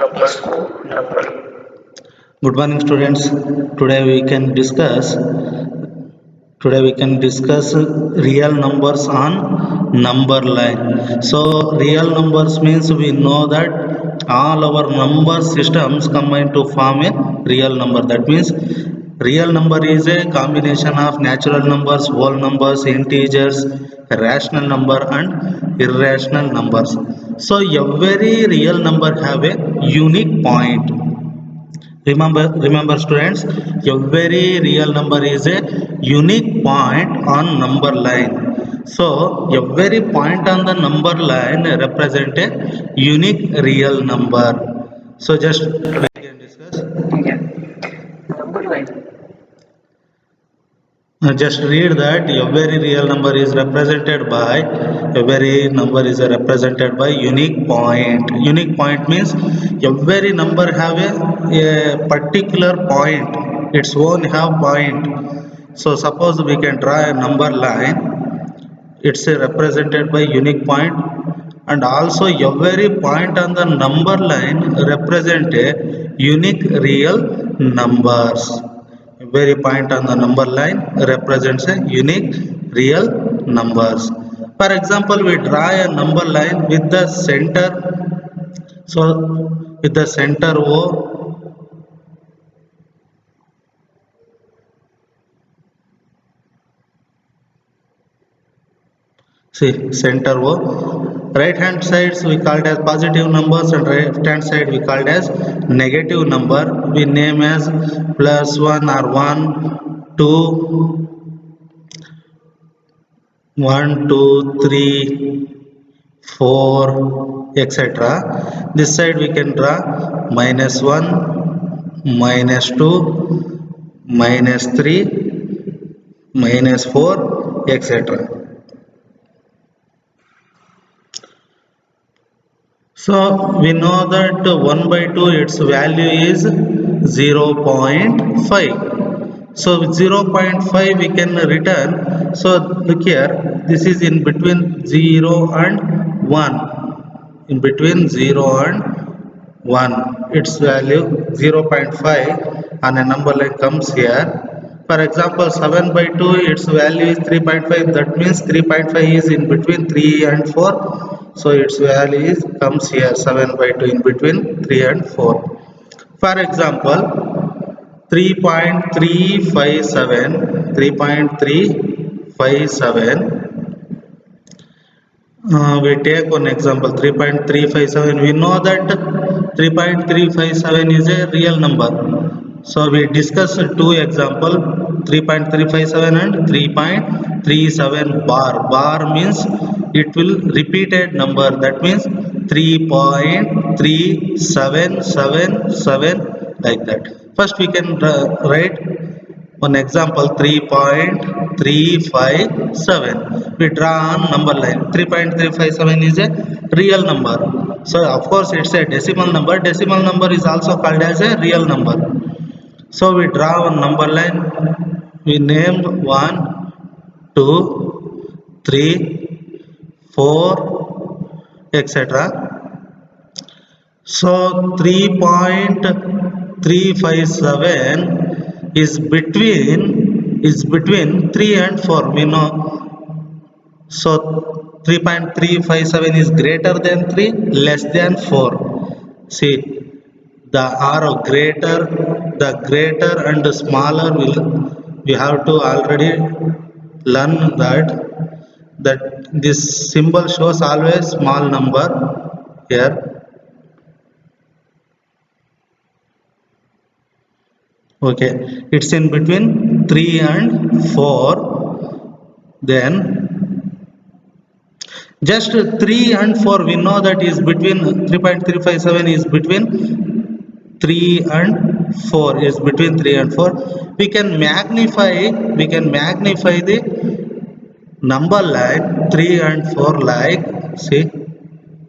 Good morning, students. Today we can discuss Today we can discuss real numbers on number line. So real numbers means we know that all our number systems combine to form a real number. That means real number is a combination of natural numbers, whole numbers, integers, rational number and irrational numbers. So every real number have a unique point. Remember students, every real number is a unique point on number line. So every point on the number line represent a unique real number. So just we can discuss. Just read that every real number is represented by unique point. Unique point means every number have a particular point, its own have point. So suppose we can draw a number line, it's represented by unique point, and also every point on the number line represent a unique real numbers. Every point on the number line represents a unique real numbers. For example, we draw a number line with the center. So with the center O, see center O. Right hand sides we called as positive numbers and right hand side we called as negative number. We name as +1 or 1, 2, 1, 2, 3, 4, etc. This side we can draw -1, -2, -3, -4, etc. So we know that 1 by 2 its value is 0.5. So with 0.5 we can return. So look here, this is in between 0 and 1. In between 0 and 1, its value 0.5 and a number line comes here. For example, 7 by 2 its value is 3.5. That means 3.5 is in between 3 and 4. So its value is comes here 7 by 2 in between 3 and 4. For example, 3.357 we take one example 3.357. We know that 3.357 is a real number. So we discuss two example 3.357 and 3.37 bar. Bar means it will repeated number. That means 3.3777 like that. First we can write one example 3.357. We draw on number line. 3.357 is a real number. So of course it's a decimal number. Decimal number is also called as a real number. So we draw one number line. We named 1, 2, 3, 4, etc. So 3.357 is between 3 and 4. We know. So 3.357 is greater than 3, less than 4. See, the arrow the greater and the smaller we have to already learn that this symbol shows always small number here. Okay, it's in between 3 and 4. Then just 3 and 4 we know that is between 3.357 is between 3 and 4 is between 3 and 4. We can magnify the number line 3 and 4 like see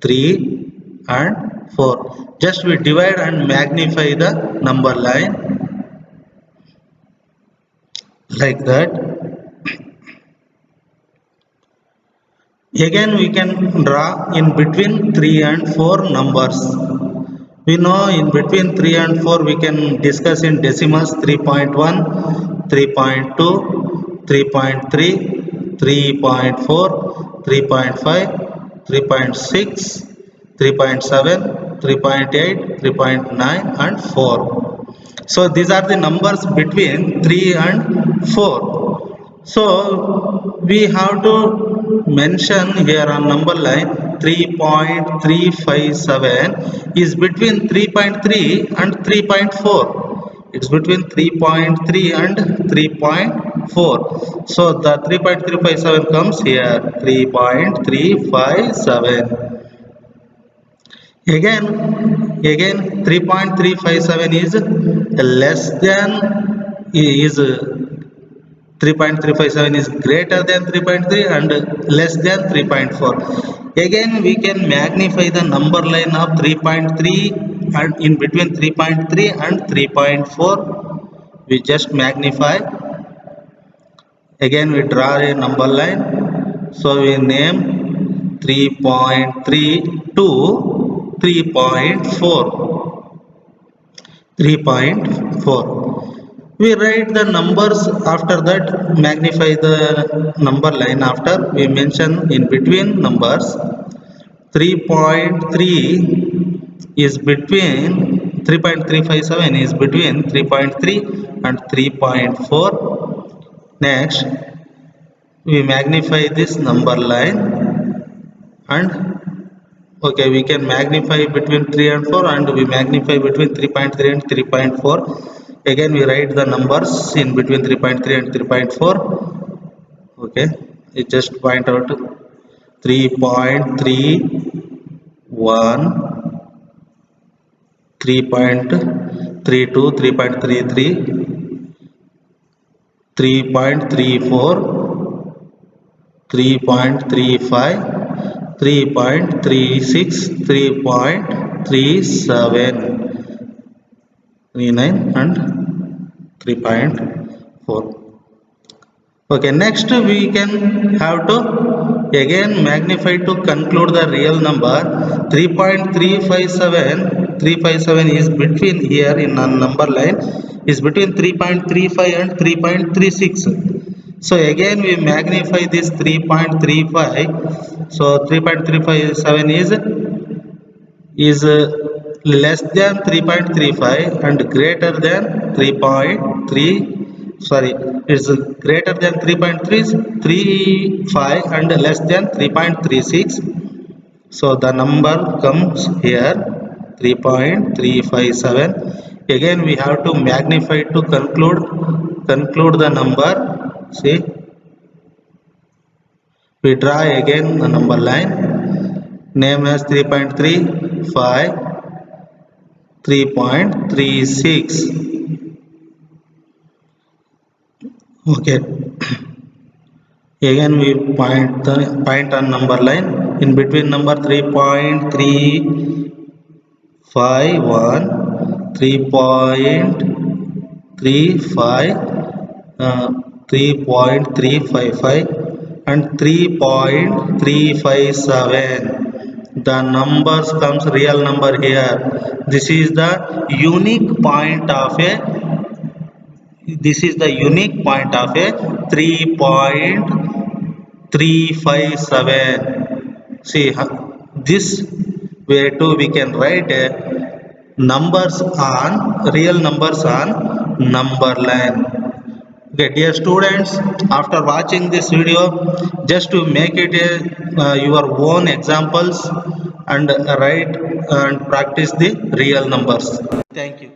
3 and 4. Just we divide and magnify the number line like that. Again we can draw in between 3 and 4 numbers. We know in between 3 and 4 we can discuss in decimals: 3.1, 3.2, 3.3, 3.4, 3.5, 3.6, 3.7, 3.8, 3.9 and 4. So these are the numbers between 3 and 4. So we have to mention here on number line 3.357 is between 3.3 and 3.4. It's between 3.3 and 3.4. So the 3.357 comes here, 3.357. Again 3.357 is less than, is 3.357 is greater than 3.3 and less than 3.4. Again we can magnify the number line of 3.3 and in between 3.3 and 3.4 we just magnify. Again we draw a number line, so we name 3.3 to 3.4. 3.4. We write the numbers, after that magnify the number line, after we mention in between numbers. 3.3 is between 3.357 is between 3.3 and 3.4. Next we magnify this number line, and okay, we can magnify between 3 and 4 and we magnify between 3.3 and 3.4. Again we write the numbers in between 3.3 and 3.4. okay, it just point out 3.31, 3.32, 3.33, 3.34, 3.35, 3.36, 3.37, 39 and 3.4. okay, next we can have to again magnify to conclude the real number. 3.357 is between, here in a number line, is between 3.35 and 3.36. so again we magnify this 3.35. so 3.357 is less than 3.35 and greater than 3.3, sorry, it's greater than 3.335 and less than 3.36. so the number comes here 3.357. again we have to magnify to conclude the number. See, we draw again the number line, name as 3.35, 3.36. okay, again we point on number line in between number 3.351, 3.35, 3.355 and 3.357. the numbers comes real number here. This is the unique point of a 3.357. see, this way too we can write numbers on real numbers on number line. okay, dear students, after watching this video, just to make it your own examples and write and practice the real numbers. Thank you.